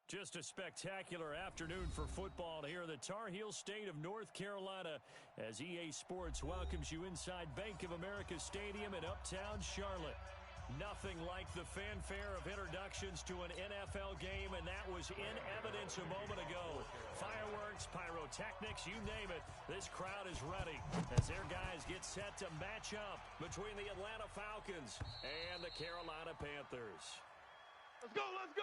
Just a spectacular afternoon for football here in the Tar Heel state of North Carolina as EA Sports welcomes you inside Bank of America Stadium in uptown Charlotte. Nothing like the fanfare of introductions to an NFL game, and that was in evidence a moment ago. Fireworks, pyrotechnics, you name it, this crowd is ready as their guys get set to match up between the Atlanta Falcons and the Carolina Panthers. Let's go, let's go!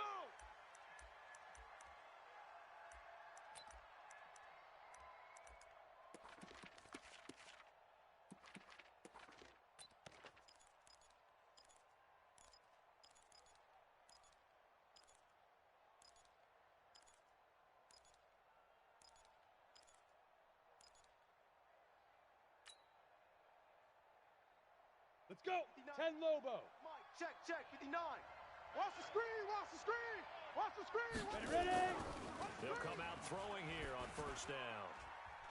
Let's go. 10 Lobo. Mike, check, 59. Watch the screen, watch the screen. Watch the screen. Ready? They'll come out throwing here on first down.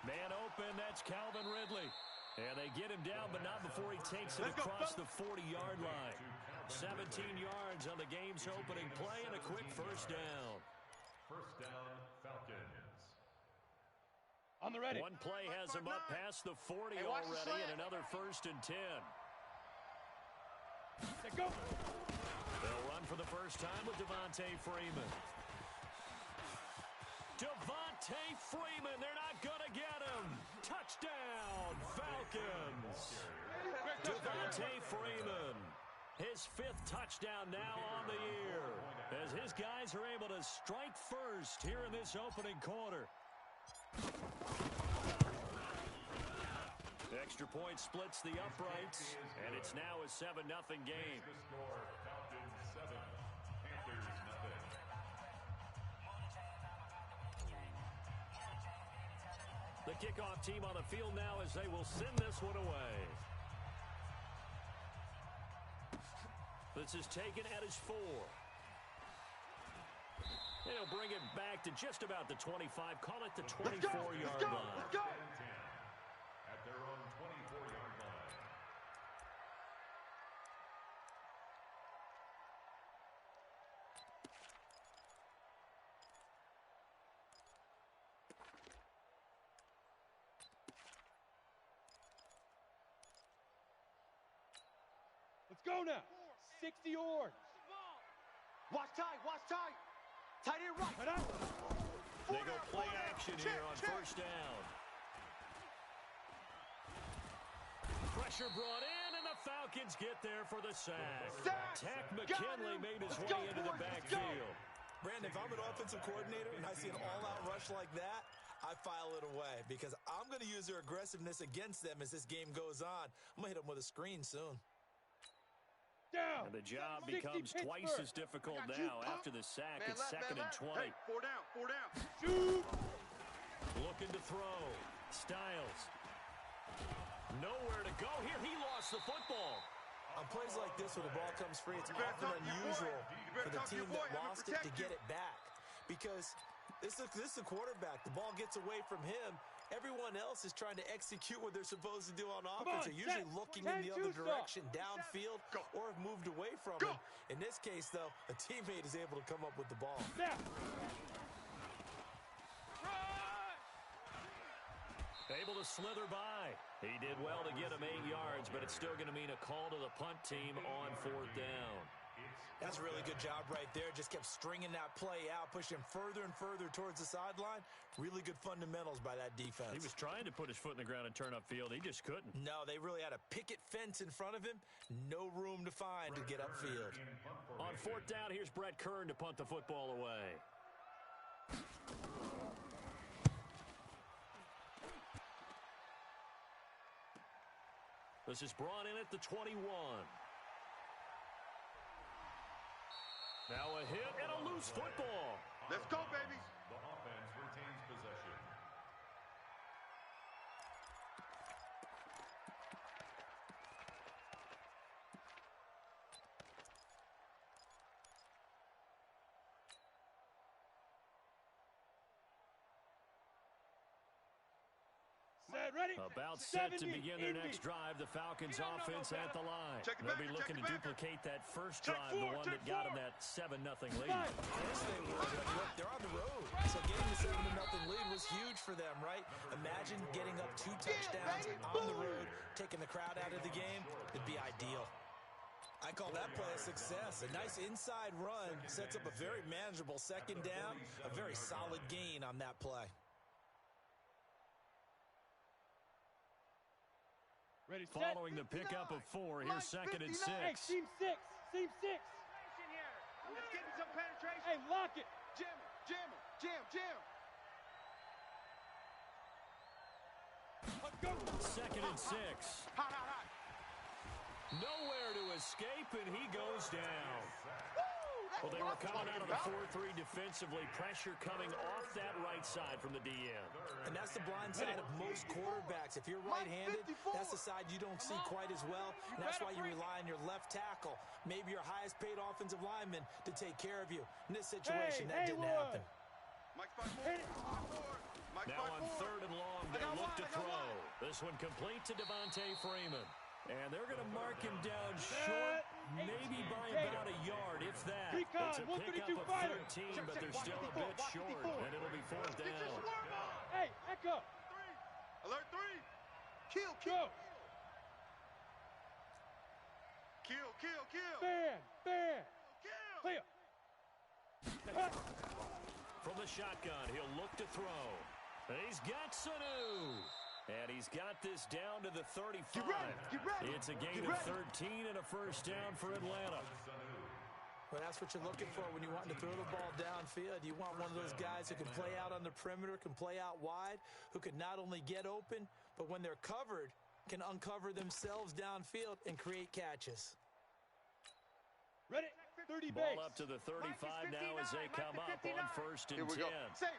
Man open, that's Calvin Ridley. And they get him down, but not before he takes it across the 40-yard line. 17 yards on the game's opening play and a quick first down. First down, Falcons. On the ready. One play has him up past the 40 already, and another 1st and 10. Let's go. They'll run for the first time with Devontae Freeman. Devontae Freeman, they're not going to get him. Touchdown, Falcons. Devontae Freeman, his 5th touchdown now on the year, as his guys are able to strike first here in this opening quarter. Extra point splits the uprights, and it's now a 7-0 game. The score, Falcons 7, Panthers nothing. The kickoff team on the field now as they will send this one away. This is taken at his 4. And he'll bring it back to just about the 25, call it the 24-yard line. Let's go. At their own 24-yard line. Let's go now. 60 yards. Watch tight, watch tight. Tight end right. Right out. They go play action here on first down. Pressure brought in, and the Falcons get there for the sack. Tack McKinley made his way into the backfield. Brandon, if I'm an offensive coordinator and I see an all-out rush like that, I file it away because I'm going to use their aggressiveness against them as this game goes on. I'm going to hit them with a screen soon. Down. And the job becomes twice as difficult now after the sack. It's 2nd and 20. Hey, 4 down, 4 down. Shoot. Looking to throw. Styles. Nowhere to go here. He lost the football. On plays like this where the ball comes free, it's often unusual for the team that lost it to get it back. Because this is a quarterback. The ball gets away from him. Everyone else is trying to execute what they're supposed to do on offense. They're usually looking in the other direction, downfield, or have moved away from it. In this case, though, a teammate is able to come up with the ball. Able to slither by. He did well to get him 8 yards, but it's still going to mean a call to the punt team on 4th down. That's a really good job right there. Just kept stringing that play out, pushing further and further towards the sideline. Really good fundamentals by that defense. He was trying to put his foot in the ground and turn upfield. He just couldn't. No, they really had a picket fence in front of him. No room to find to get upfield. On 4th down, here's Brett Kern to punt the football away. This is brought in at the 21. Now a hit and a loose football. Let's go, babies. The offense retains possession. Set. Inside, ready? About set to 70, begin their Indy. next drive. The Falcons offense at the line. Check it They'll back, be check looking it to back. duplicate that first Check drive, the four, one check that got four. them that 7-0 lead. Five. Of course they would. I mean, look, they're on the road. So getting the 7-0 lead was huge for them, right? Imagine getting up 2 touchdowns on the road, taking the crowd out of the game. It'd be ideal. I call that play a success. A nice inside run sets up a very manageable second down, a very solid gain on that play. Ready, set. Following the pickup of 4, here's second and 6. Hey, team 6. Team 6. Let's get some penetration. Hey, lock it. Jam him, jam him, jam, jam. Let's go. Second and 6. Hot, hot, hot. Nowhere to escape, and he goes down. Woo! Well, they were coming out of the 4-3 defensively. Pressure coming off that right side from the DN. And that's the blind side of most quarterbacks. If you're right-handed, that's the side you don't see quite as well. And that's why you rely on your left tackle, maybe your highest-paid offensive lineman, to take care of you. In this situation, that didn't happen. Mike 5-4. Mike 5-4. Now on 3rd and long, they look to throw. This one complete to Devontae Freeman. And they're going to mark him down short, maybe by about a yard, if that. Recon, It's a 132 pickup of fighter. 13, but they're still a bit short, and it'll be 4th down. Hey, echo. Alert 3. Kill, Go. kill. Kill, kill, kill. Ban. Kill. Clear. From the shotgun, he'll look to throw. And he's got Sanu. And he's got this down to the 35. Get ready. It's a gain of 13 and a first down for Atlanta. Well, that's what you're looking for when you want to throw the ball downfield. You want one of those guys who can play out on the perimeter, can play out wide, who can not only get open, but when they're covered, can uncover themselves downfield and create catches. Ready. 30 base. Ball up to the 35 now as they come up on 1st and 10. Here we go. Save.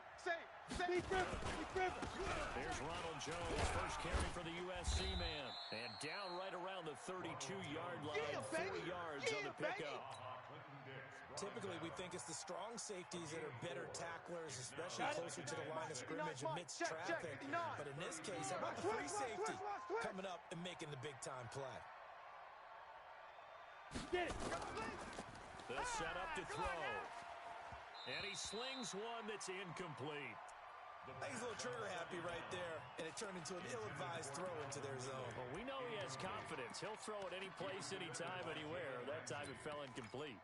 Big river. Here's Ronald Jones, first carry for the USC man. And down right around the 32-yard line, 4 yards on the pickup. Typically, we think it's the strong safeties that are better tacklers, especially closer to the line of scrimmage amidst traffic. But in this case, how about the free safety coming up and making the big-time play? Get it. The setup to throw. And he slings one that's incomplete. He's a little trigger happy right there, and it turned into an ill-advised throw into their zone. Well, we know he has confidence. He'll throw it any place, anytime, anywhere. That time it fell incomplete.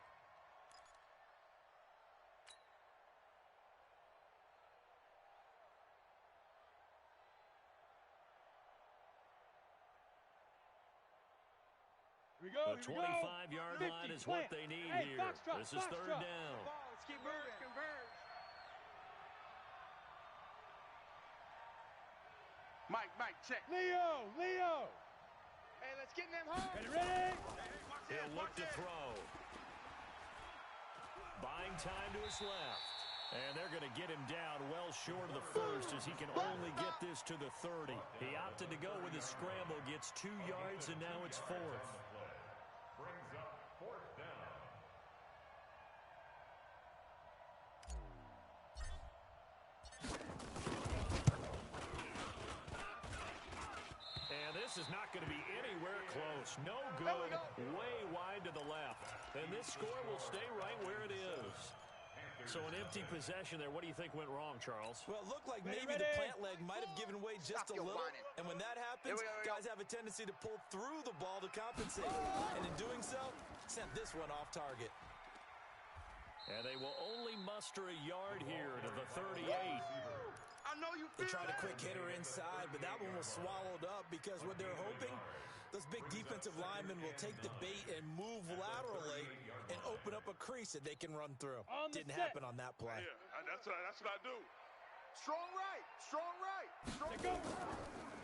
Here we go. The 25-yard line is what they need here. This is 3rd down. Let's keep moving. Converge. Mike, check. Leo. Hey, let's get them home. Ready. He'll look to throw. Buying time to his left. And they're going to get him down well short of the first as he can only get this to the 30. He opted to go with his scramble, gets 2 yards, and now it's 4th. Brings up 4th down. And this is not going to be anywhere close. No good. Way wide to the left. And this score will stay right where it is. So an empty possession there. What do you think went wrong, Charles? Well, it looked like maybe the plant leg might have given way just a little. And when that happens, guys have a tendency to pull through the ball to compensate. And in doing so, sent this one off target. And they will only muster a yard here to the 38. I know you They feel tried a that. quick hitter inside, but that one was swallowed up because what they're hoping, those big defensive linemen will take the bait and move laterally and open up a crease that they can run through. Didn't happen on that play. Yeah, that's what I do. Strong right.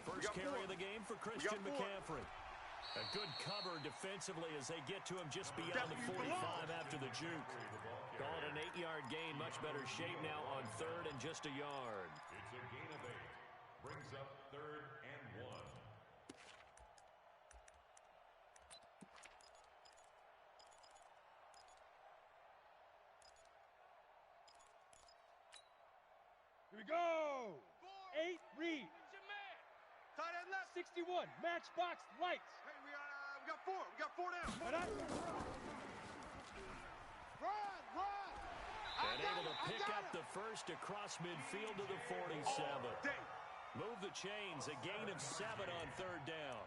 First carry of the game for Christian McCaffrey. A good cover defensively as they get to him just beyond the 45 after the juke. Call it an 8-yard gain. Much better shape now on 3rd and just a yard. It's a gain of 8. Brings up 3rd and 1. Here we go. 8, read. 61, matchbox lights. Hey, we got four. We got four down. Run! And able to pick up the first across midfield to the 47. Move the chains, a gain of 7 on third down.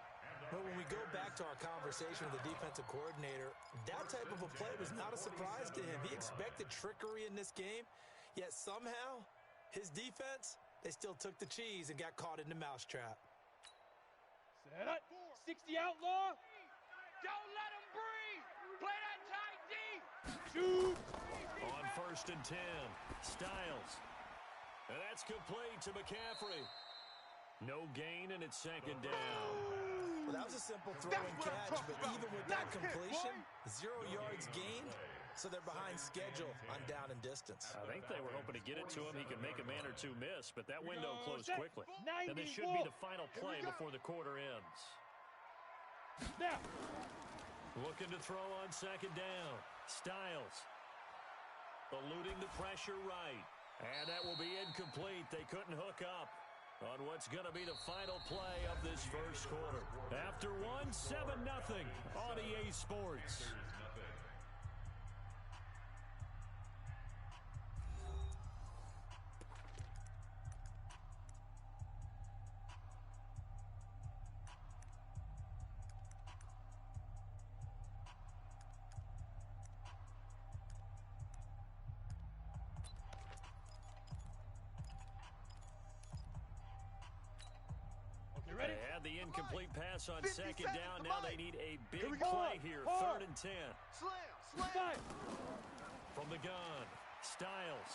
But when we go back to our conversation with the defensive coordinator, that type of a play was not a surprise to him. He expected trickery in this game, yet somehow his defense, they still took the cheese and got caught in the mousetrap. Set up. 60 outlaw. Don't let him breathe. Play that tight D. Shoot. On first and 10, Styles. And that's complete to McCaffrey. No gain, and it's second down. Well, that was a simple throw and catch, but even with that completion, 0 yards gained, so they're behind schedule on down and distance. I think they were hoping to get it to him. He could make a man or two miss, but that window closed quickly. 90 And this should be the final play before the quarter ends. Now. Looking to throw on second down. Styles. Eluding the pressure right. And that will be incomplete. They couldn't hook up on what's going to be the final play of this first quarter. After one, 7-0 on EA Sports. Ready? They had the incomplete pass on second down. Now they need a big we go. play here. Hard. 3rd and 10. Slam. From the gun, Styles.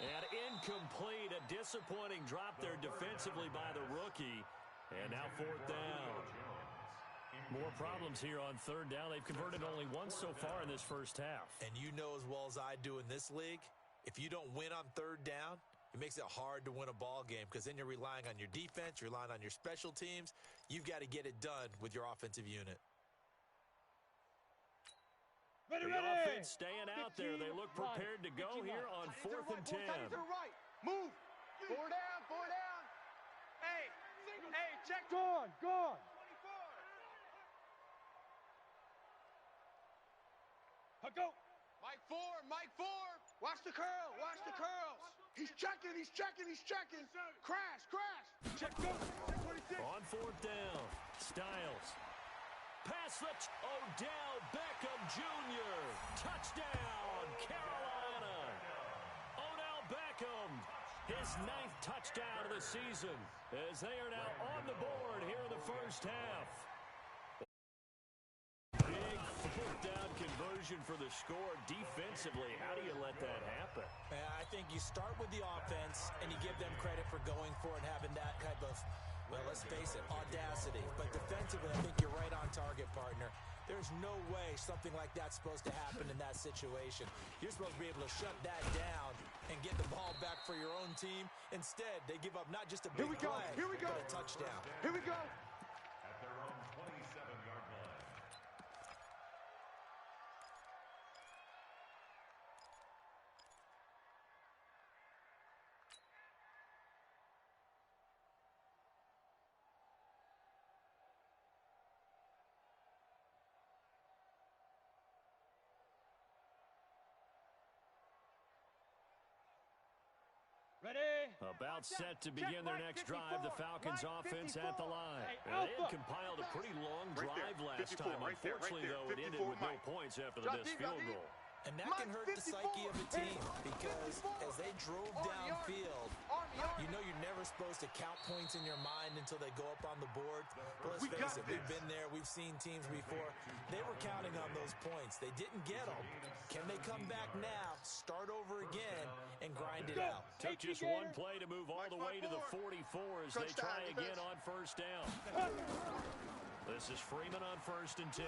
And incomplete. A disappointing drop there defensively by the rookie. And now 4th down. More problems here on 3rd down. They've converted only once so far in this first half. And you know as well as I do in this league, if you don't win on 3rd down, it makes it hard to win a ball game because then you're relying on your defense, you're relying on your special teams. You've got to get it done with your offensive unit. The offense staying out there. They look prepared to go here on 4th and 10. Right. Move. 4 down. Hey, check. Gone. Go. Mike 4. Watch the curls. He's checking. Crash. Check, go. On 4th down, Styles. Pass left. Odell Beckham Jr. Touchdown, Carolina. Odell Beckham, his 9th touchdown of the season, as they are now on the board here in the first half. Big 4th down conversion for the score. Defensively, how do you let that happen? I think you start with the offense and you give them credit for going for it and having that type of, well, let's face it, audacity. But defensively, I think you're right on target, partner. There's no way something like that's supposed to happen in that situation. You're supposed to be able to shut that down and get the ball back for your own team. Instead, they give up not just a big play, but a touchdown. Here we go. At their own 27-yard line. Ready? About set to begin their next drive, the Falcons offense at the line. They had compiled a pretty long drive last time. Unfortunately, though, it ended with no points after the missed field goal. And that can hurt the psyche of a team because as they drove downfield, you know you're never supposed to count points in your mind until they go up on the board. But let's face it, we've been there. We've seen teams before. They were counting on those points. They didn't get them. Can they come back now, start over again, and grind it out? Took just one play to move all the way to the 44 as they try again on 1st down. This is Freeman on 1st and 10.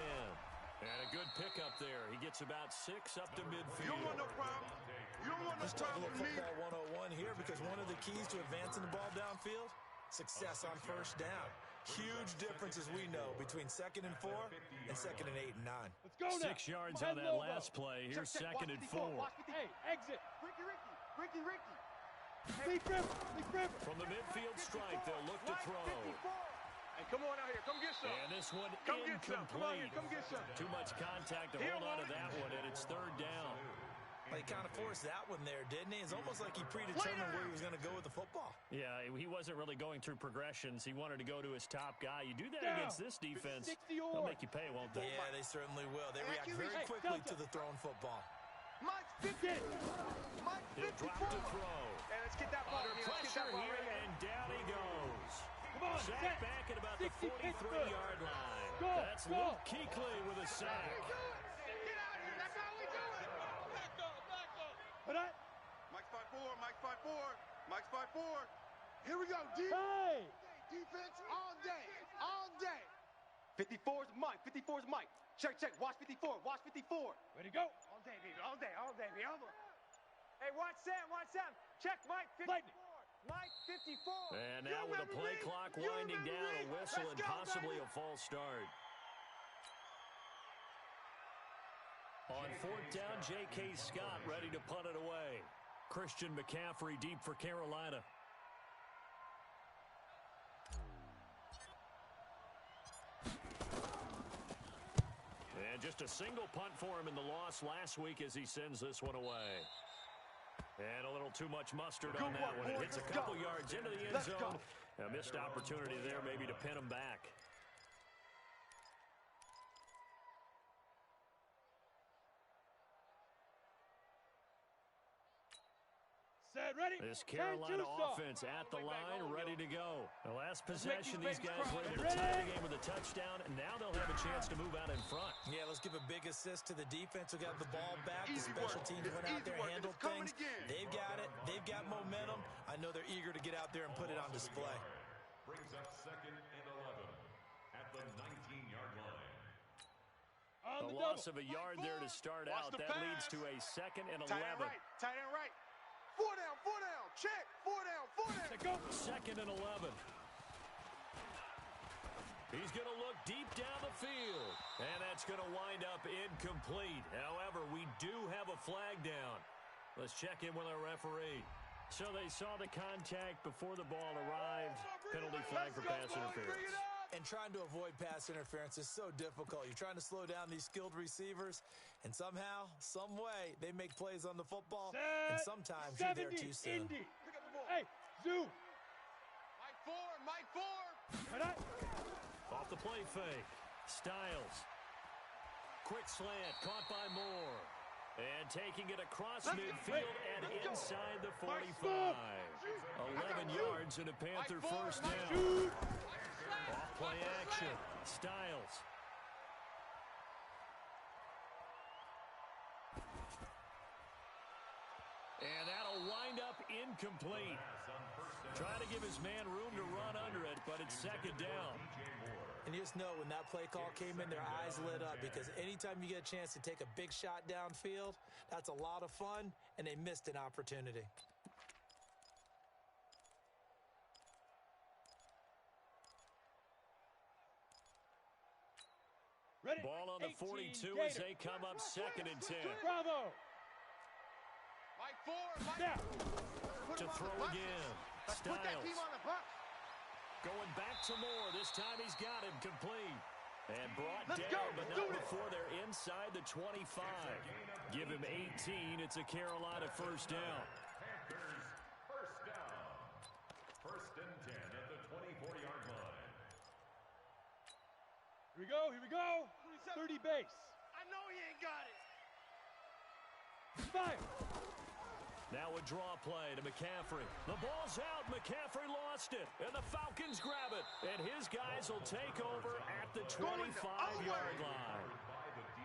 And a good pickup there. He gets about 6 up to midfield. You don't want no problem. Let's talk a little football 101 here because one of the keys to advancing the ball downfield, success on 1st down. Huge difference, as we know, between 2nd and 4 and 2nd and 8 and 9. Let's go now. 6 yards on that last play. Here's 2nd and 4. Hey, exit. Ricky. Leaf river. From the midfield strike, they'll look to throw. Hey, come on out here. Come get some. And this one Come get some. Come on here. incomplete. Come get some. Too much contact to hold on to that one, and it's third down. Well, he kind of forced that one there, didn't he? It's almost like he predetermined where he was going to go with the football. Yeah, he wasn't really going through progressions. He wanted to go to his top guy. You do that against this defense, they'll make you pay, won't they? Yeah, they certainly will. They react very quickly to the thrown football. Mike's 50. Mike 54. He'll drop to throw. Hey, let's get that ball. Under pressure here, and down he goes. Come on, Sack back at about the 43-yard line. That's Luke Kuechly with a sack. Get out here. That's how we do it. Back up. But Mike's 5'4". Mike's 5'4". Mike's 5'4". Here we go, D. hey! Defense all day. All day. 54's Mike. 54's Mike. Check. Watch 54. Watch 54. Way to go. All day, baby. All day, baby. Hey, watch Sam. Check Mike 54. Lightning. Mike 54. And now with the play clock winding down, a whistle and possibly a false start. On fourth down, J.K. Scott ready to punt it away. Christian McCaffrey deep for Carolina. And just a single punt for him in the loss last week as he sends this one away. And a little too much mustard on that one. It hits a couple yards into the end zone. A missed opportunity there maybe to pin him back. Set, ready. This Carolina offense at the line, ready to go. The last possession, these guys were able to tie the game with a touchdown, and now they'll have a chance to move out in front. Yeah, let's give a big assist to the defense who got the ball back. The special teams went out there and handled things. They've got it. They've got momentum. I know they're eager to get out there and put it on display. Brings up 2nd and 11 at the 19-yard line. A loss of a yard there to start out. That leads to a 2nd and 11. Tight end right. 4 down. Check. 4 down. Let's go. 2nd and 11. He's going to look deep down the field. And that's going to wind up incomplete. However, we do have a flag down. Let's check in with our referee. So they saw the contact before the ball arrived. Penalty flag for pass interference. And trying to avoid pass interference is so difficult. You're trying to slow down these skilled receivers, and somehow, some way, they make plays on the football, and sometimes you're there too soon. Hey, zoom. Mike 4. Off the play fake. Styles. Quick slant, caught by Moore. And taking it across midfield and inside the 45. 11 yards and a Panther first down. Off play action. Styles. And that'll wind up incomplete. Trying to give his man room to run under it, but it's 2nd down. And you just know when that play call came in, their eyes lit up because anytime you get a chance to take a big shot downfield, that's a lot of fun, and they missed an opportunity. Ready. Ball on the 42 as they come up 2nd and 10. Bravo. Mike 4. Now. To throw again. Put that team Styles. on the box. Going back to Moore. This time he's got him complete. And brought Let's down, go. but not before they're inside the 25. Give him 18. It's a Carolina first down. Panthers first down. 1st and 10 at the 24-yard line. Here we go. 30 base. I know he ain't got it. Fire. Now a draw play to McCaffrey. The ball's out. McCaffrey lost it. And the Falcons grab it. And his guys will take over at the 25-yard line.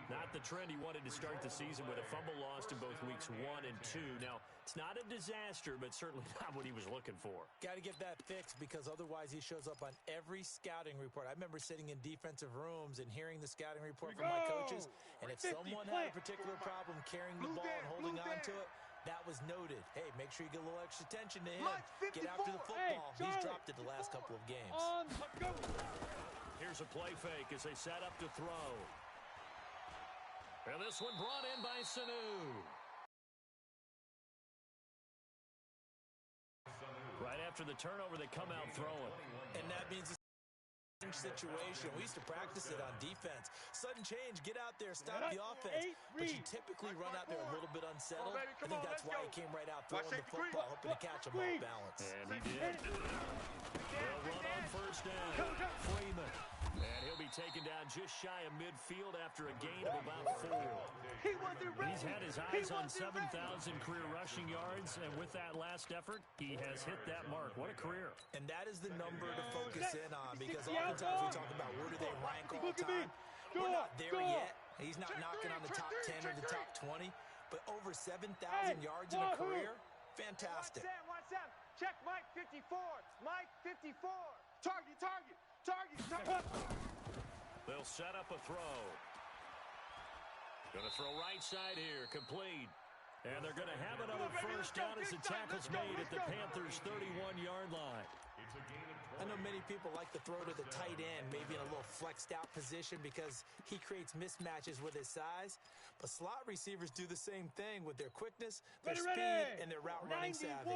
Not the trend he wanted to start the season with. A fumble lost in both weeks 1 and 2. Now, it's not a disaster, but certainly not what he was looking for. Got to get that fixed because otherwise he shows up on every scouting report. I remember sitting in defensive rooms and hearing the scouting report from my coaches, and if someone had a particular problem carrying the ball and holding on to it, that was noted. Hey, make sure you get a little extra attention to him. Get after the football. He's dropped it the last couple of games. Go. Here's a play fake as they set up to throw. And this one brought in by Sanu. after the turnover, they come out throwing. And that means situation. We used to practice it on defense. Sudden change, get out there, stop the offense. But you typically run out there a little bit unsettled. I think that's why he came right out throwing the football, hoping to catch him off balance. And he did. They'll run on first down. Freeman. And he'll be taken down just shy of midfield after a gain of about 4. He's had his eyes on 7,000 career rushing yards, and with that last effort, he has hit that mark. What a career. And that is the number to focus in on, because oftentimes we talk about where do they rank all time. We're not there yet. He's not knocking on the top 10 or the top 20, but over 7,000 yards in a career, fantastic. Watch out. Check Mike 54. Mike 54. Target. They'll set up a throw. Going to throw right side here, complete. And they're going to have another first down as the tackle's made at the Panthers' 31-yard line. I know many people like to throw to the tight end, maybe in a little flexed out position because he creates mismatches with his size. But slot receivers do the same thing with their quickness, their speed, and their route running savvy.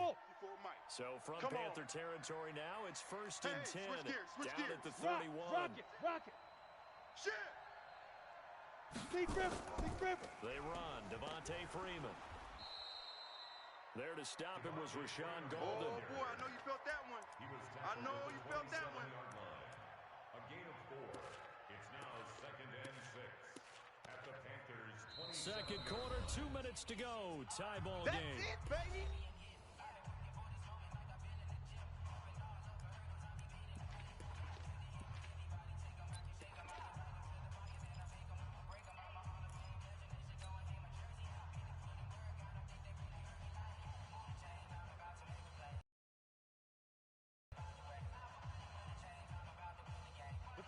So from Panther territory now, it's first and 10 down at the 31. Rock it. Big Ripper. They run. Devontae Freeman. There to stop him was Rashawn Golden. Oh, boy, I know you felt that one. I know you felt that one. A gain of 4. It's now second and 6 at the Panthers' 20. Second quarter, 2 minutes to go. Tie ball game. That's it, baby.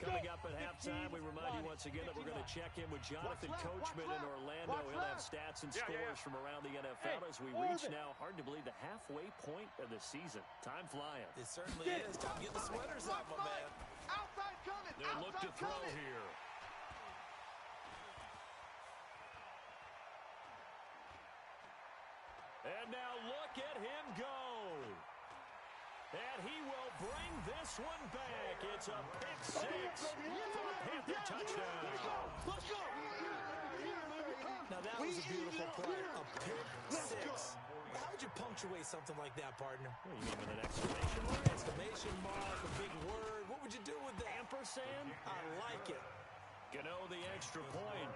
Coming up at halftime, we remind you once again that we're going to check in with Jonathan Coachman in Orlando. He'll have stats and scores from around the NFL as we reach now, hard to believe, the halfway point of the season. Time flying. It certainly is. Time to get the sweaters out, my man. Outside coming. They'll look to throw here. And now look at him go. And he will bring this one back. It's a pick 6 for a Panther touchdown. Let's go. Now that was a beautiful play. A pick 6. How would you punctuate something like that, partner? You mean with an exclamation mark? Exclamation mark, a big word. What would you do with that? Ampersand? I like it. Gano the extra point.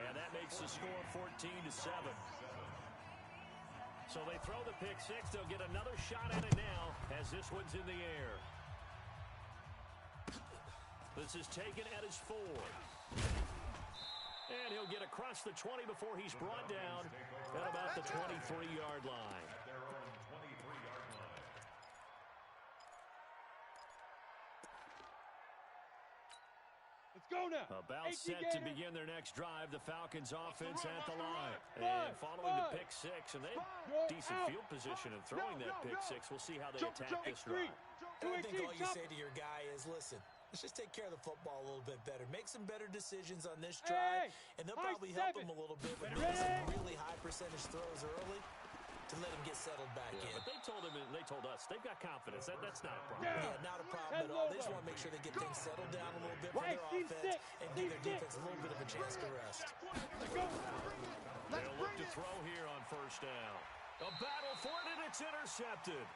And that makes the score 14-7. So they throw the pick 6. They'll get another shot at it now as this one's in the air. This is taken at his 4. And he'll get across the 20 before he's brought down at about the 23-yard line. At their own 23-yard line. Let's go now. About set to begin their next drive. The Falcons offense at the line. And following the pick 6, and they have decent field position in throwing that pick 6. We'll see how they attack this drive. I think all you say to your guy is, listen, let's just take care of the football a little bit better. Make some better decisions on this drive, and they'll probably help him a little bit with making some really high percentage throws early to let him get settled back in. But they told us they've got confidence. That's not a problem. Yeah, not a problem at all. They just want to make sure they get things settled down a little bit for their offense and give their defense a little bit of a chance to rest. They'll look to throw here on first down. A battle for it, and it's intercepted.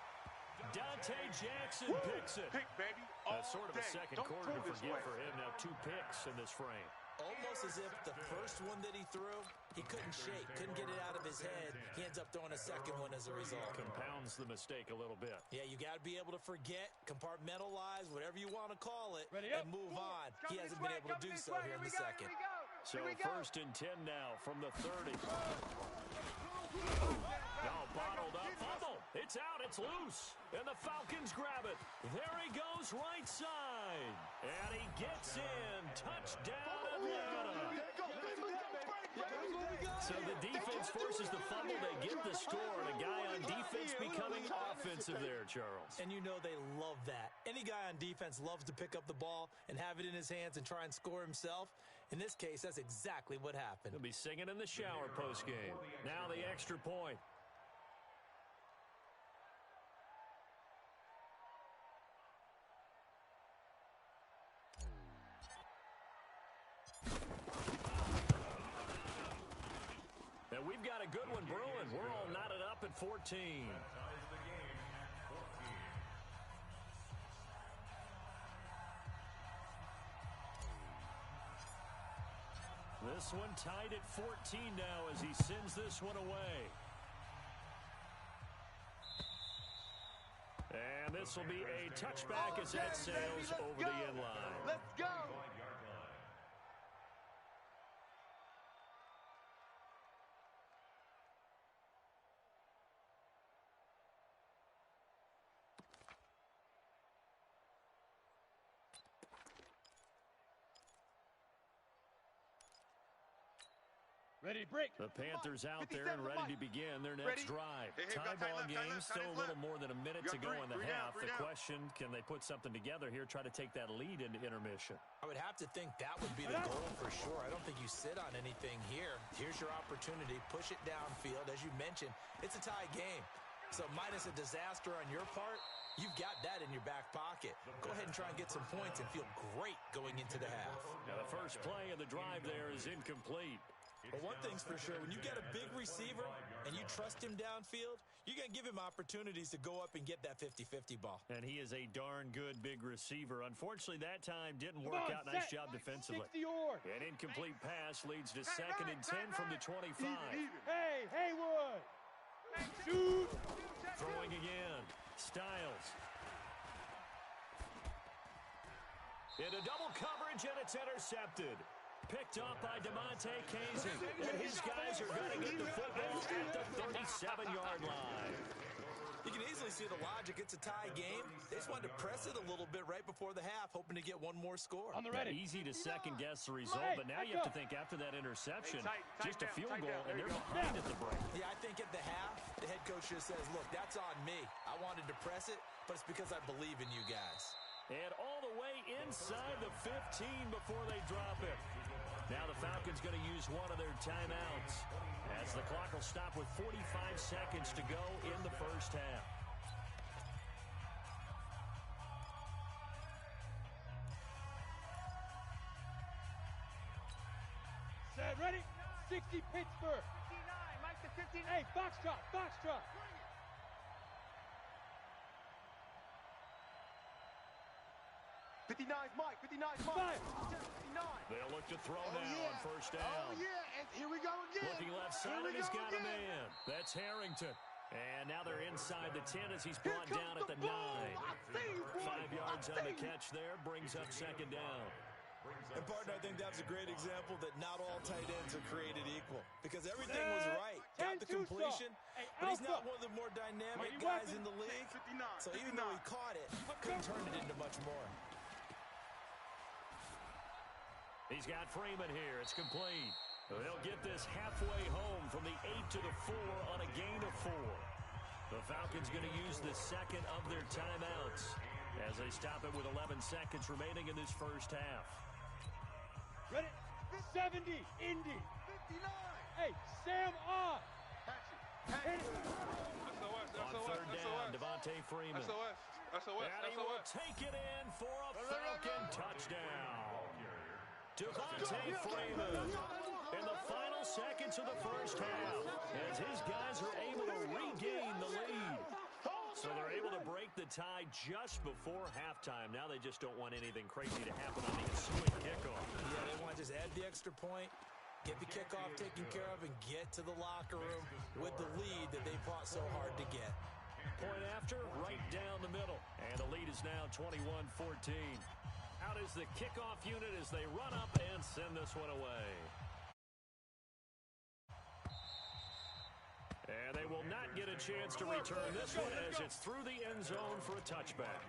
Dante Jackson picks it. Pick, baby. That's sort of a second quarter to forget for him. Now 2 picks in this frame. Almost as if the first one that he threw, he couldn't shake, couldn't get it out of his head. He ends up throwing a second one as a result. Compounds the mistake a little bit. Yeah, you got to be able to forget, compartmentalize, whatever you want to call it, and move on. He hasn't been able to do so here in the second. So first and 10 now from the 30. Now bottled up, fumble. It's out, it's loose. And the Falcons grab it. There he goes right side. And he gets in. Touchdown, Atlanta. So the defense forces the fumble. They get the score. And a guy on defense becoming offensive there, Charles. And you know they love that. Any guy on defense loves to pick up the ball and have it in his hands and try and score himself. In this case, that's exactly what happened. He'll be singing in the shower postgame. Now the extra point. And we've got a good one brewing. We're all knotted up at 14. Ties the game, 14. This one tied at 14 now as he sends this one away. And this will be a touchback as that sails over the end line. Let's go. 5-yard line. Ready to break. The Panthers out there and ready to begin their next drive. Tie ball game, still a little more than a minute to go in the half. The question, can they put something together here, try to take that lead into intermission? I would have to think that would be the goal for sure. I don't think you sit on anything here. Here's your opportunity. Push it downfield. As you mentioned, it's a tie game. So minus a disaster on your part, you've got that in your back pocket. Go ahead and try and get some points and feel great going into the half. Now the first play of the drive there is incomplete. But one thing's for sure, when you've got a big receiver and you trust him downfield, you're going to give him opportunities to go up and get that 50-50 ball. And he is a darn good big receiver. Unfortunately, that time didn't work out. Nice job defensively. An incomplete pass leads to 2nd and 10 from the 25. Hey, Haywood. Shoot. Throwing again. Styles. Into double coverage, and it's intercepted. Picked up by DeMonte Casey. And his guys are going to get the football at the 37-yard line. You can easily see the logic. It's a tie game. They just wanted to press it a little bit right before the half, hoping to get one more score. On the ready. Easy to second-guess the result, but now you have to think after that interception, just a field goal, and they're behind at the break. Yeah, I think at the half, the head coach just says, look, that's on me. I wanted to press it, but it's because I believe in you guys. And all the way inside the 15 before they drop it. Now the Falcons going to use one of their timeouts as the clock will stop with 45 seconds to go in the first half. Set, ready? 60 Pittsburgh. 59, Mike to 59. Hey, Foxtrot, Foxtrot. Mike, 59's Mike. 59. They'll look to throw now on first down. Oh, yeah, and here we go again. Looking left side, and he's got a man. That's Harrington. And now they're inside the 10 as he's brought down at the 9. 5 yards on the catch there, brings up 2nd down. And, partner, I think that was a great example that not all tight ends are created equal. Because everything was right. Got the completion, but he's not one of the more dynamic guys in the league. So even though he caught it, couldn't turn it into much more. He's got Freeman here. It's complete. They'll get this halfway home from the 8 to the 4 on a gain of 4. The Falcons going to use the 2nd of their timeouts as they stop it with 11 seconds remaining in this first half. Ready? 70, Indy. 59. Hey, Sam on. Hit it. On 3rd down, Devontae Freeman. And he will take it in for a Falcon touchdown. Devontae Freeman in the final seconds of the first half as his guys are able to regain the lead. So they're able to break the tie just before halftime. Now they just don't want anything crazy to happen on the ensuing kickoff. Yeah, they want to just add the extra point, get the kickoff taken care of, and get to the locker room with the lead that they fought so hard to get. Point after, right down the middle. And the lead is now 21-14. Out is the kickoff unit as they run up and send this one away. And they will not get a chance to return this one as it's through the end zone for a touchback.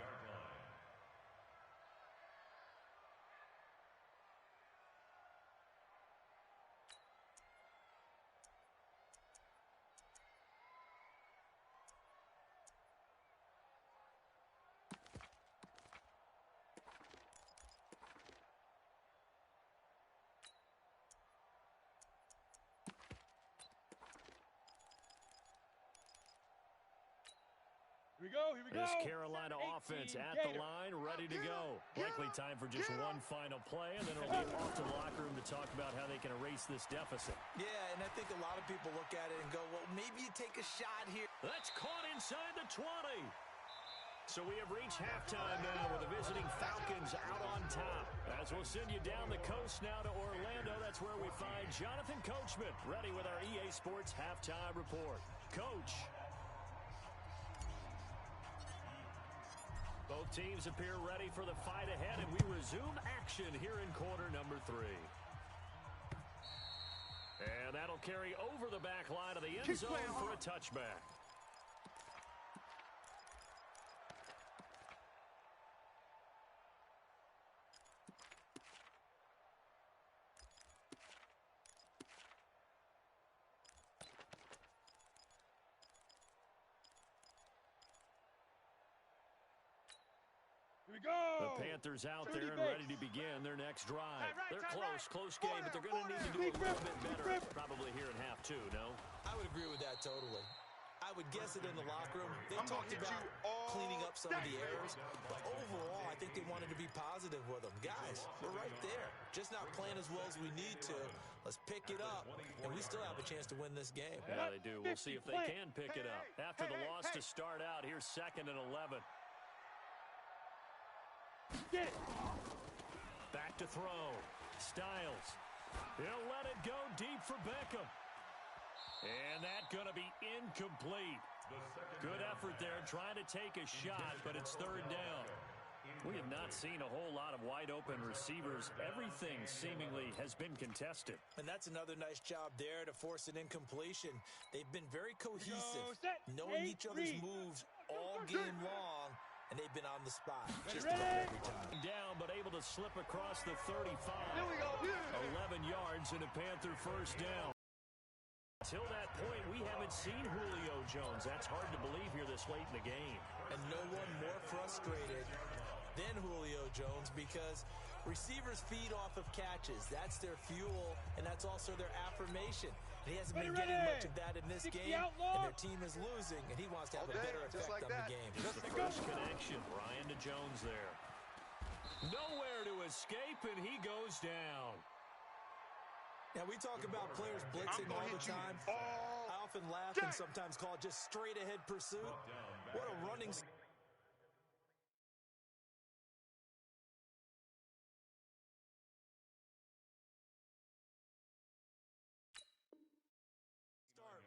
Here we go, here we go. This Carolina offense at the line, ready to go. Likely time for just one final play, and then it'll be off to the locker room to talk about how they can erase this deficit. Yeah, and I think a lot of people look at it and go, well, maybe you take a shot here. That's caught inside the 20. So we have reached halftime now with the visiting Falcons out on top. As we'll send you down the coast now to Orlando, that's where we find Jonathan Coachman, ready with our EA Sports halftime report. Coach. Both teams appear ready for the fight ahead, and we resume action here in quarter number 3. And that'll carry over the back line of the end zone for a touchback. The Panthers out there and ready to begin their next drive. They're close game, but they're going to need to do a little bit better probably here in half 2, no? I would agree with that totally. I would guess it in the locker room. They talked about cleaning up some of the errors, but overall, I think they wanted to be positive with them. Guys, we're right there. Just not playing as well as we need to. Let's pick it up, and we still have a chance to win this game. Yeah, they do. We'll see if they can pick it up. After the loss to start out, here's 2nd and 11. Back to throw. Styles. He'll let it go deep for Beckham. And that's going to be incomplete. Good effort there trying to take a shot, but it's 3rd down. We have not seen a whole lot of wide-open receivers. Everything seemingly has been contested. And that's another nice job there to force an incompletion. They've been very cohesive, knowing each other's moves all game long. And they've been on the spot just about every time. Down, but able to slip across the 35. 11 yards and a Panther 1st down. Until that point, we haven't seen Julio Jones. That's hard to believe here this late in the game. And no one more frustrated than Julio Jones because receivers feed off of catches. That's their fuel, and that's also their affirmation. And he hasn't been getting much of that in this game, and their team is losing, and he wants to have a better effect on the game. Just the first connection, Ryan to Jones there. Nowhere to escape, and he goes down. Now, we talk about players blitzing all the time. I often laugh and sometimes call it just straight-ahead pursuit. What a running start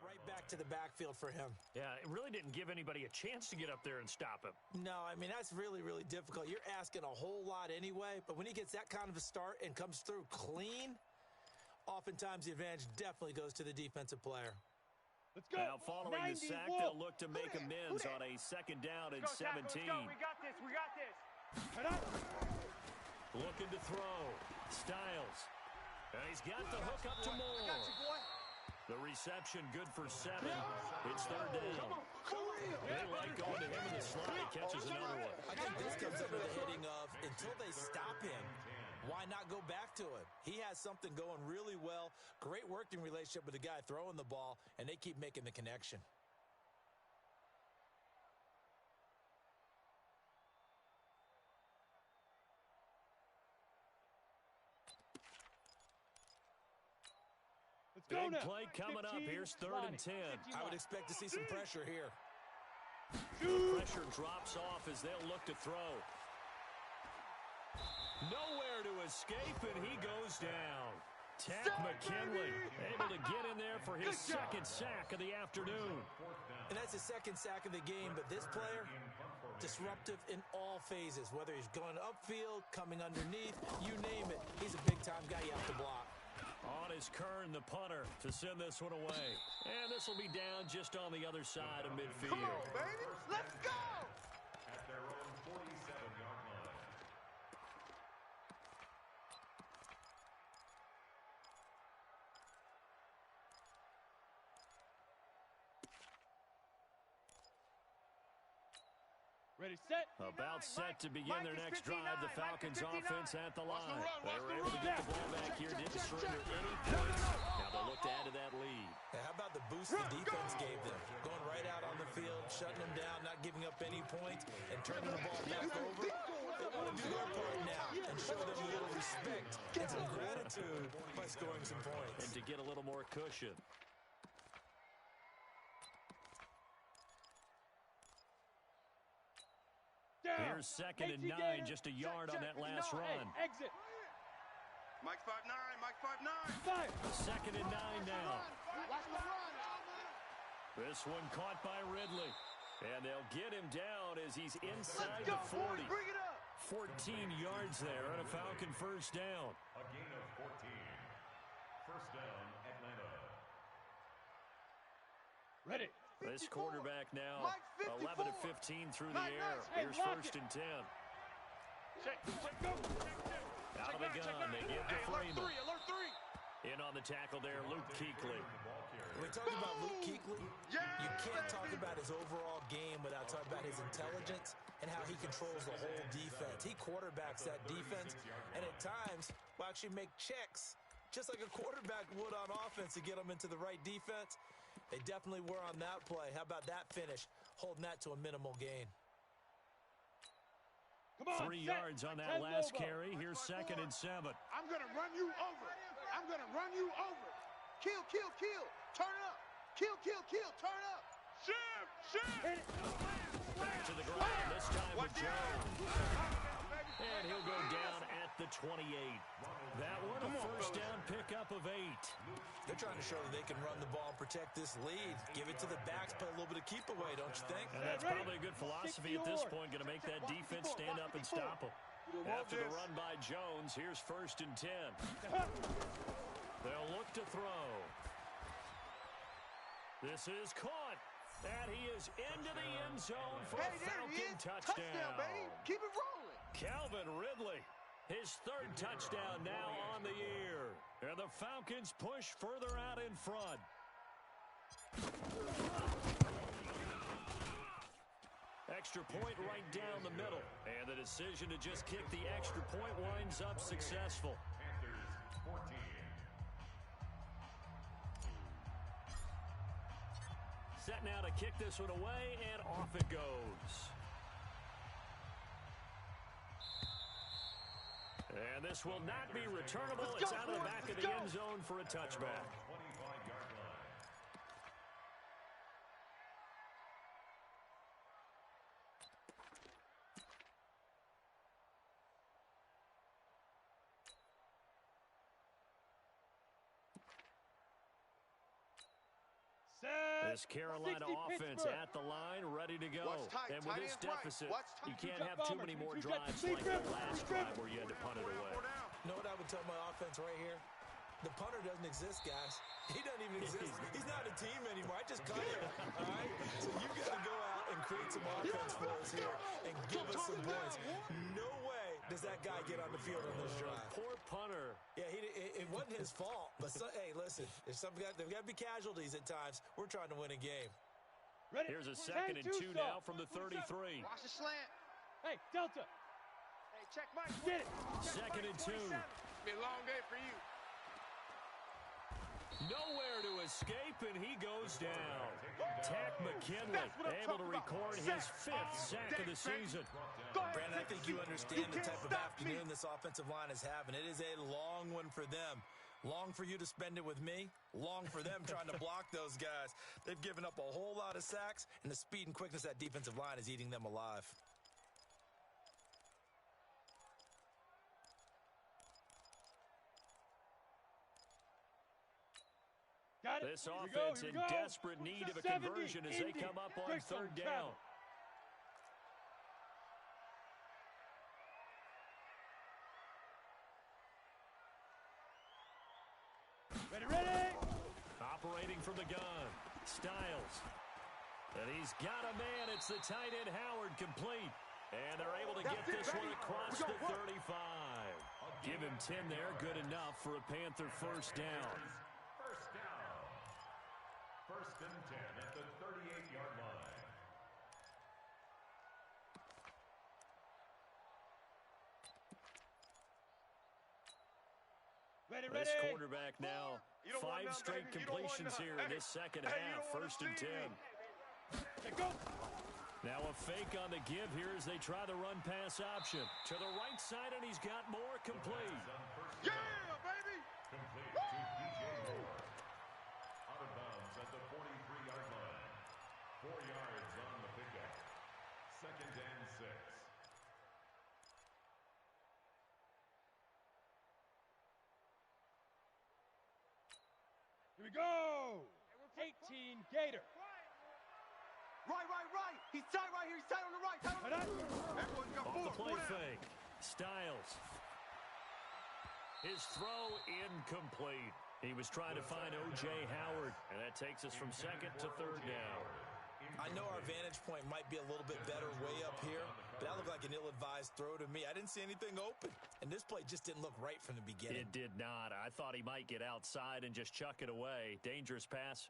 right back to the backfield for him. Yeah, it really didn't give anybody a chance to get up there and stop him. No, I mean, that's really, really difficult. You're asking a whole lot anyway, but when he gets that kind of a start and comes through clean, oftentimes the advantage definitely goes to the defensive player. Let's go. Now, following the sack, they'll look to make amends on a 2nd down and 17. Let's go. We got this. Looking to throw. Styles. And he's got the hook up to Moore. I got you, boy. The reception good for 7. It's 3rd down. They like going to him in the slot. He catches another one. I think this comes under the heading of until they stop him, why not go back to it? He has something going really well. Great working relationship with the guy throwing the ball, and they keep making the connection. Big play coming up. Here's 3rd and 10. I would expect to see some pressure here. The pressure drops off as they'll look to throw. Nowhere to escape, and he goes down. Tack McKinley able to get in there for his 2nd sack of the afternoon. And that's his 2nd sack of the game, but this player, disruptive in all phases, whether he's going upfield, coming underneath, you name it. He's a big-time guy you have to block. On is Kern, the punter, to send this one away. And this will be down just on the other side of midfield. Come on, baby. Let's go. At their own 47-yard line. Ready, set. About set to begin their next drive. The Falcons offense at the line. They were able to get the ball back here. Didn't surrender any points. Now they'll look to add to that lead. Now, how about the boost the defense gave them? Going right out on the field, shutting them down, not giving up any points, and turning the ball back over. They want to do their part now and show them a little respect and some gratitude by scoring some points. And to get a little more cushion. Here's 2nd and 9, just a yard on that last run. Exit. Mike's 5'9", Mike's 5'9". Fire. 2nd and 9 now. Watch the run. This one caught by Ridley. And they'll get him down as he's inside the 40. Bring it up. 14 yards there and a Falcon first down. A gain of 14. First down, Atlanta. Ready. This quarterback now 11 of 15 through the air. Here's Hey, 1st and 10. Check, go. Out of the gun, they give to Freeman. Alert 3. In on the tackle there, Luke Kuechly. When we talk about Luke Kuechly, you can't talk about his overall game without talking about his intelligence and how he controls the whole defense. He quarterbacks that defense, and at times will actually make checks, just like a quarterback would on offense to get them into the right defense. They definitely were on that play. How about that finish, holding that to a minimal gain? Come on, 3 yards on that last carry. Here's 2nd and 7. I'm going to run you over. I'm going to run you over. Kill, kill, kill. Turn up. Kill, kill, kill. Turn up. Shift. Back to the ground, this time with Jones. And he'll go down at the 28. That one, a first down pickup of 8. They're trying to show that they can run the ball and protect this lead. Give it to the backs, play a little bit of keep away, don't you think? And that's probably a good philosophy at this point, going to make that defense stand up and stop them. After the run by Jones, here's 1st and 10. They'll look to throw. This is caught. And he is into the end zone for a Falcon touchdown. Baby. Keep it rolling. Calvin Ridley, his 3rd touchdown now on the year. And the Falcons push further out in front. Extra point right down the middle. And the decision to just kick the extra point winds up successful. Panthers 14. Set now to kick this one away, and off it goes. And this will not be returnable. It's out of the back of the end zone for a touchback. 25-yard line. This Carolina offense at the line, ready to go. And with this deficit, you can't have too many more drives like the last drive where you had to punt it away. You know what I would tell my offense right here? The punter doesn't exist, guys. He doesn't even exist. He's not a team anymore. I just cut him, all right? So you got to go out and create some offense for us here and give us some points. No way does that guy get on the field on this drive. Poor punter. Yeah, it wasn't his fault. But, hey, listen, there's got to be casualties at times. We're trying to win a game. Here's a 2nd and 2 now from the 33. Watch the slant. Hey, Delta. Hey, check Mike. Get it. 2nd and 2. Be a long day for you. Nowhere to escape, and he goes down. Tack McKinley able to record his 5th sack of the season. Brandon, I think you understand the type of afternoon this offensive line is having. It is a long one for them. Long for you to spend it with me. Long for them trying to block those guys. They've given up a whole lot of sacks, and the speed and quickness of that defensive line is eating them alive. Got it. This offense in desperate need of a conversion as they come up on 3rd down. Ready. Operating from the gun, Styles. And he's got a man. It's the tight end Howard complete. And they're able to get this one across the 35. Give him 10 there. Good enough for a Panther first down. First down. 1st and 10 at the 38-yard line. Ready. This quarterback now, 5 straight completions here in this second half. 1st and 10. Go. Now a fake on the give here as they try the run pass option. To the right side, and he's got more complete. Yeah, baby! Complete to DJ Moore. Out of bounds at the 43-yard line. 4 yards on the pickup. 2nd and 6. Here we go. 18 Gator. Right. He's tight right here. He's tight on the right. Tight on the right. Everyone's got Off the play 4 down. fake. Styles. His throw incomplete. He was trying to find O.J. Howard, and that takes us from 2nd to 3rd down. I know our vantage point might be a little bit better way up here, but that looked like an ill-advised throw to me. I didn't see anything open, and this play just didn't look right from the beginning. It did not. I thought he might get outside and just chuck it away. Dangerous pass.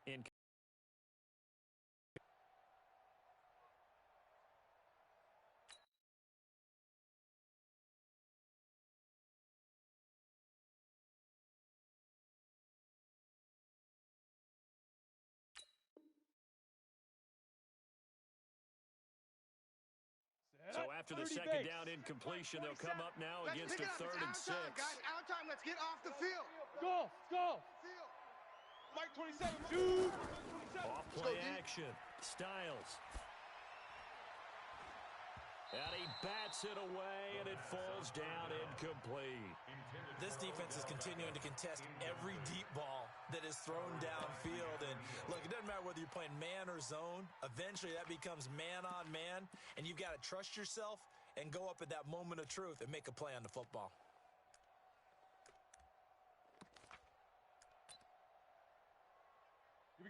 So after the second down incompletion, they'll come up now against a 3rd and 6. Guys, out of time. Let's get off the field. Go. Mike 27. Dude. Off play action. Styles. And he bats it away, and it falls down incomplete. This defense is continuing to contest every deep ball that is thrown downfield. And look, it doesn't matter whether you're playing man or zone. Eventually, that becomes man on man, and you've got to trust yourself and go up at that moment of truth and make a play on the football.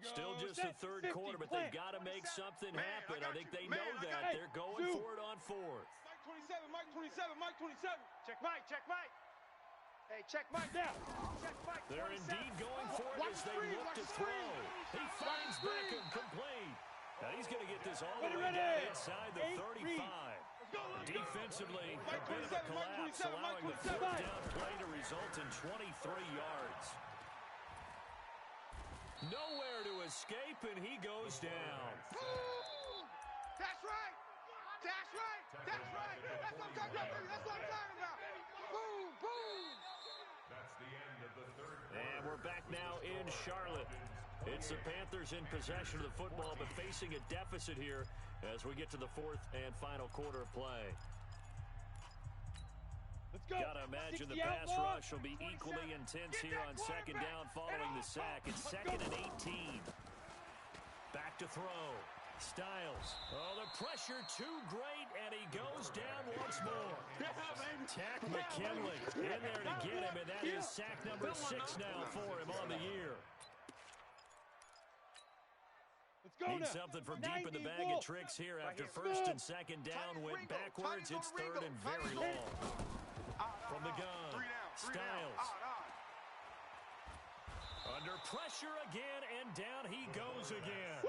Still just the 3rd quarter, but they've got to make something happen. I think they know that. They're going for it on 4th. Mike 27. Check Mike. Hey, check Mike now. Check Mike. They're indeed going for it as they look to throw. He finds Beckham complete. Now he's going to get this all the way down inside the 35. Defensively, a bit of a collapse, allowing the 4th down play to result in 23 yards. Nowhere to escape, and he goes down. That's right. That's what I'm talking about. Boom. That's the end of the 3rd quarter. And we're back now in Charlotte. It's the Panthers in possession of the football, but facing a deficit here as we get to the 4th and final quarter of play. Let's go. Gotta imagine the pass rush will be equally intense here on 2nd down following the sack. It's 2nd and 18. Back to throw. Styles. Oh, the pressure too great, and he goes down once more. Tack McKinley in there to get him, and that is sack number 6 now for him on the year. Need something from deep in the bag of tricks here after 1st and 2nd down went backwards. It's 3rd and very long. From the gun, Styles. Under pressure again, and down he goes again.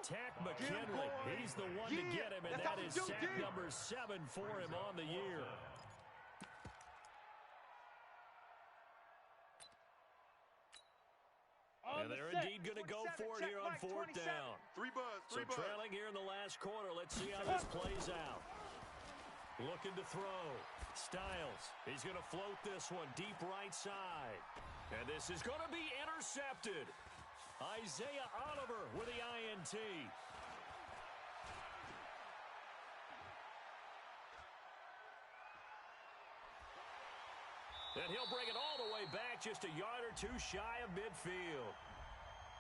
Tack McKinley, he's the one to get him, and that is sack number 7 for him on the year. And they're indeed going to go for it here on 4th down. So trailing here in the last quarter. Let's see how this plays out. Looking to throw. Styles. He's going to float this one deep right side. And this is going to be intercepted. Isaiah Oliver with the INT. And he'll bring it all the way back, just a yard or 2 shy of midfield.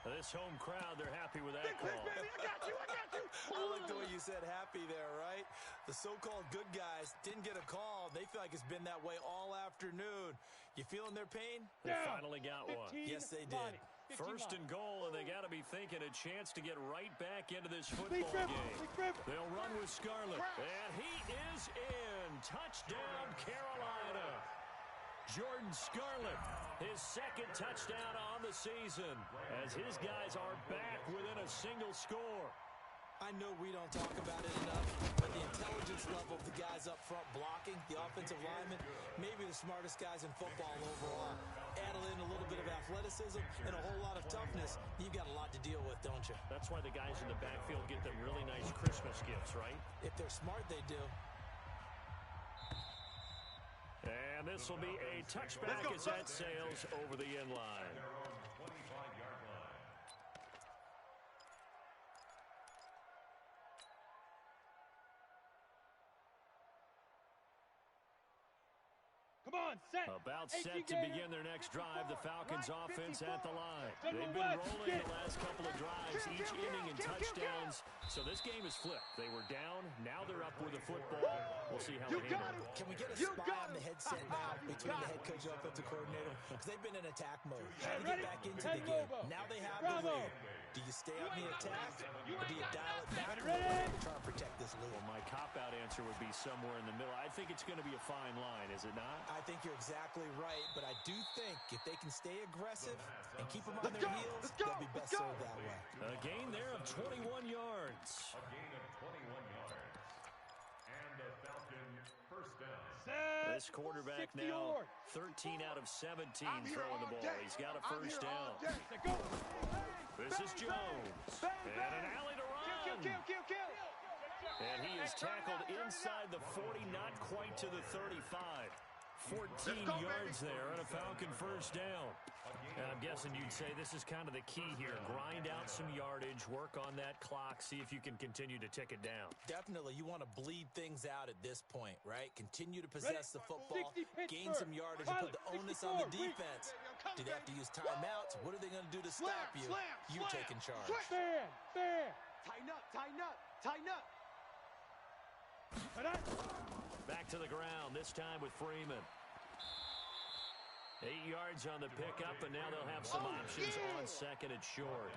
This home crowd, they're happy with that call. I got you. I like the way you said happy there, right? The so-called good guys didn't get a call. They feel like it's been that way all afternoon. You feeling their pain? They finally got one. Yes, they did. 1st and goal, and they got to be thinking a chance to get right back into this football game. They'll run with Scarlett, and he is in. Touchdown, Carolina. Jordan Scarlett, his 2nd touchdown on the season, as his guys are back within a single score. I know we don't talk about it enough, but the intelligence level of the guys up front blocking, the offensive linemen, maybe the smartest guys in football overall. Add in a little bit of athleticism and a whole lot of toughness, you've got a lot to deal with, don't you? That's That's why the guys in the backfield get them really nice Christmas gifts, right? If they're smart, they do. And this will be a touchback as that sails over the end line. Their own 25-yard line. Come on, set. About 18 set to gainer. begin their next drive. The Falcons Right, offense 54. at the line. General They've been West, rolling get. the last couple of drives, each inning in touchdowns. So this game is flipped. They were down. Now they're up with the football. We'll see how they handle it. Can we get a spy on the headset now between the head coach and offensive coordinator? Because they've been in attack mode, trying to get back into the game. Now they have the lead. Do you stay on the attack, or do you dial it back a little bit to try and protect this lead? Well, my cop-out answer would be somewhere in the middle. I think it's going to be a fine line, is it not? I think you're exactly right, but I do think if they can stay aggressive and keep them on their heels, they'll be best served that way. A gain there of 21 yards. A gain of 21 yards. And the Falcons first down. This quarterback now 13 out of 17 throwing the ball. He's got a first down. This is Jones. And an alley to run. And he is tackled inside the 40, not quite to the 35. 14 yards there and a Falcon first down. And I'm guessing you'd say this is kind of the key here. Grind out some yardage, work on that clock, see if you can continue to tick it down. Definitely, you want to bleed things out at this point, right? Continue to possess the football, gain some yardage, and put the onus on the defense. Do they have to use timeouts? What are they going to do to stop you? You're taking charge. Fair. Tighten up, tighten up, tighten up. Back to the ground, this time with Freeman. 8 yards on the pickup, and now they'll have some options on second and short.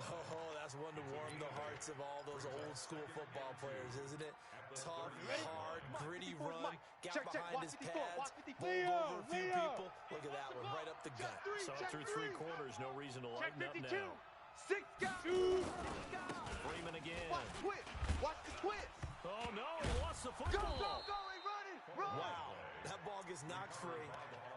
Oh, that's one to warm the hearts of all those old-school football players, isn't it? Tough, hard, gritty run, got behind his pads, bowled over a few people. Look at that one, right up the gut. Saw through 3 quarters, no reason to lighten up now. 6 guys. Freeman again. Watch the twist. Oh, no, he lost the football. Go, he running. Run. Wow, that ball gets knocked free,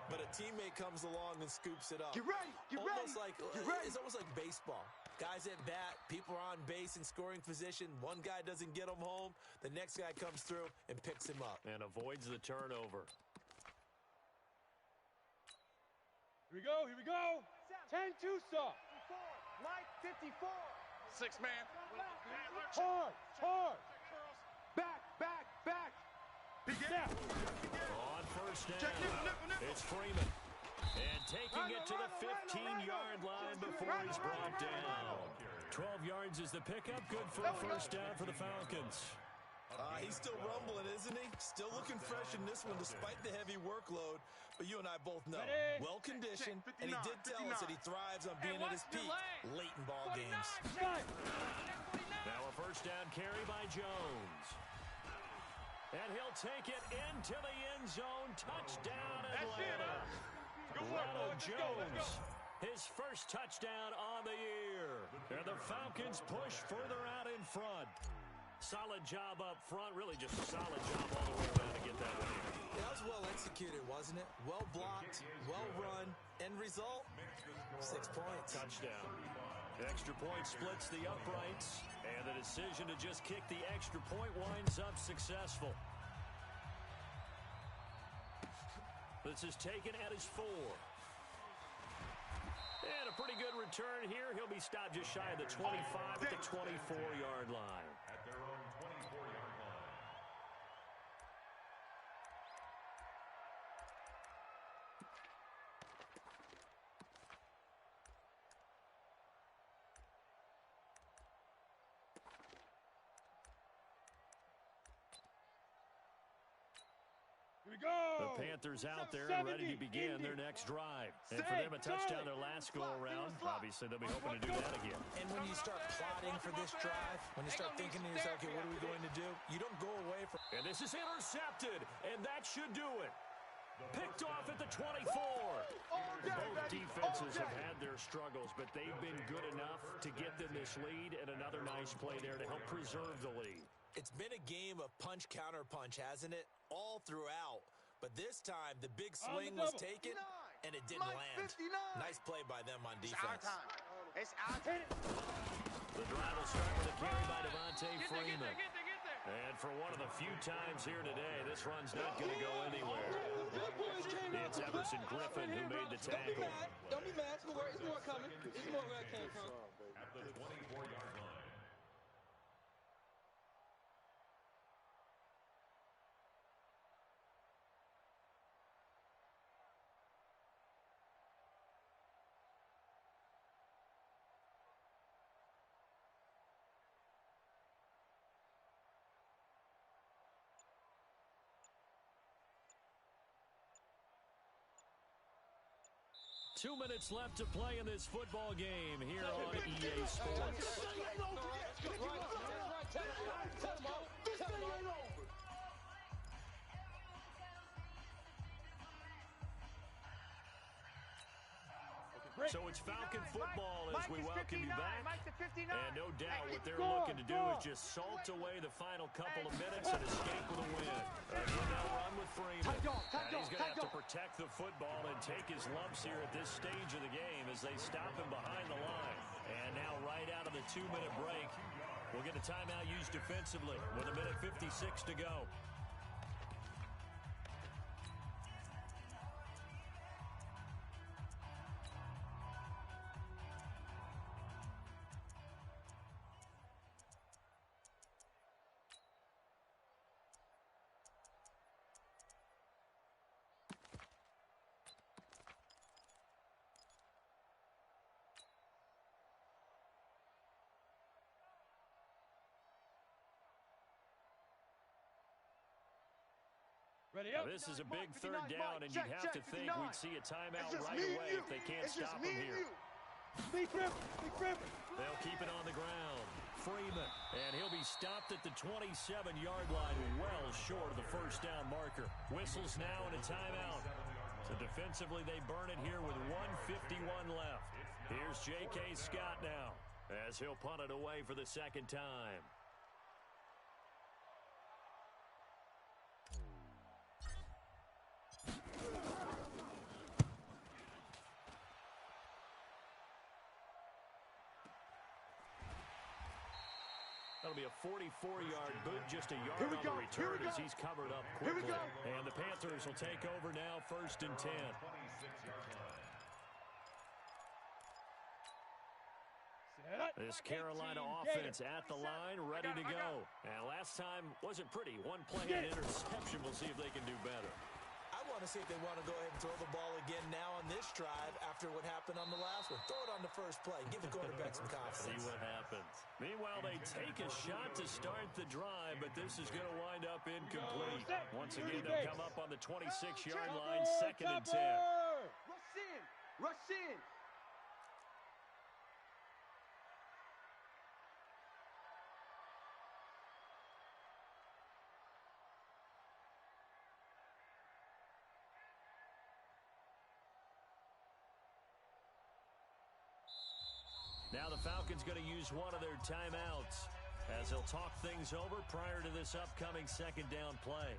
but a teammate comes along and scoops it up. Get ready. It's almost like baseball. Guys at bat, people are on base in scoring position. One guy doesn't get him home. The next guy comes through and picks him up. And avoids the turnover. Here we go. 10-2 stop. Mike 54. 6 man. Hard. Back. Snap. On first down, it's Freeman. And taking it to the 15-yard line before he's brought down. 12 yards is the pickup. Good for a first down for the Falcons. He's still rumbling, isn't he? Still looking fresh in this one despite the heavy workload. But you and I both know, well-conditioned, and he did tell us that he thrives on being at his peak late in ball games. Now a first down carry by Jones. And he'll take it into the end zone. Touchdown, Atlanta. Ronald Jones, his first touchdown on the year. And the Falcons push further out in front. Solid job up front, really just a solid job all the way around to get that one in. That was well executed, wasn't it? Well blocked, well run. End result, 6 points. Touchdown. Extra point splits the uprights, and the decision to just kick the extra point winds up successful. This is taken at his 4. And a pretty good return here. He'll be stopped just shy of the 25 at the 24-yard line. At their own 24-yard line. Here we go. The Panthers out there and ready to begin their next drive. And for them, a touchdown their last go-around. Obviously, they'll be hoping to do that again. And when you start plotting for this drive, when you start thinking to yourself, okay, what are we going to do? You don't go away from... And this is intercepted, and that should do it. Picked off at the 24. Both defenses have had their struggles, but they've been good enough to get them this lead, and another nice play there to help preserve the lead. It's been a game of punch-counter-punch, hasn't it? All throughout. But this time, the big swing was taken, and it didn't land. Nice play by them on defense. It's our time. The drive will start with a carry by Devontae Freeman. And for one of the few times here today, this run's not going to go anywhere. It's Everson Griffin who made the tackle. Don't be mad. It's more coming. It's more where it came from. At the 24-yard line. Two minutes left to play in this football game here on EA Sports. So it's Falcon football as we welcome you back. And no doubt what they're looking to do is just salt away the final couple of minutes and escape with a win. Again, they'll run with Freeman. And he's going to have to protect the football and take his lumps here at this stage of the game as they stop him behind the line. And now right out of the 2-minute break, we'll get a timeout used defensively with 1:56 to go. Now, this is a big third down, and you'd have to think we'd see a timeout right away if they can't stop him here. They'll keep it on the ground. Freeman, and he'll be stopped at the 27-yard line, well short of the first down marker. Whistles now and a timeout. So defensively, they burn it here with 1:51 left. Here's J.K. Scott now as he'll punt it away for the second time. That'll be a 44-yard boot, just a yard on the return as he's covered up quickly. And the Panthers will take over now, 1st and 10. This Carolina offense at the line, ready to go. And last time wasn't pretty. One play and interception. We'll see if they can do better. I want to see if they want to go ahead and throw the ball again now on this drive after what happened on the last one. Throw it on the first play. Give the quarterback some confidence. See what happens. Meanwhile, they take a shot to start the drive, but this is going to wind up incomplete. Once again, they'll come up on the 26-yard line, 2nd and 10. Rush in. Rush in. Now the Falcons going to use one of their timeouts as they'll talk things over prior to this upcoming second down play.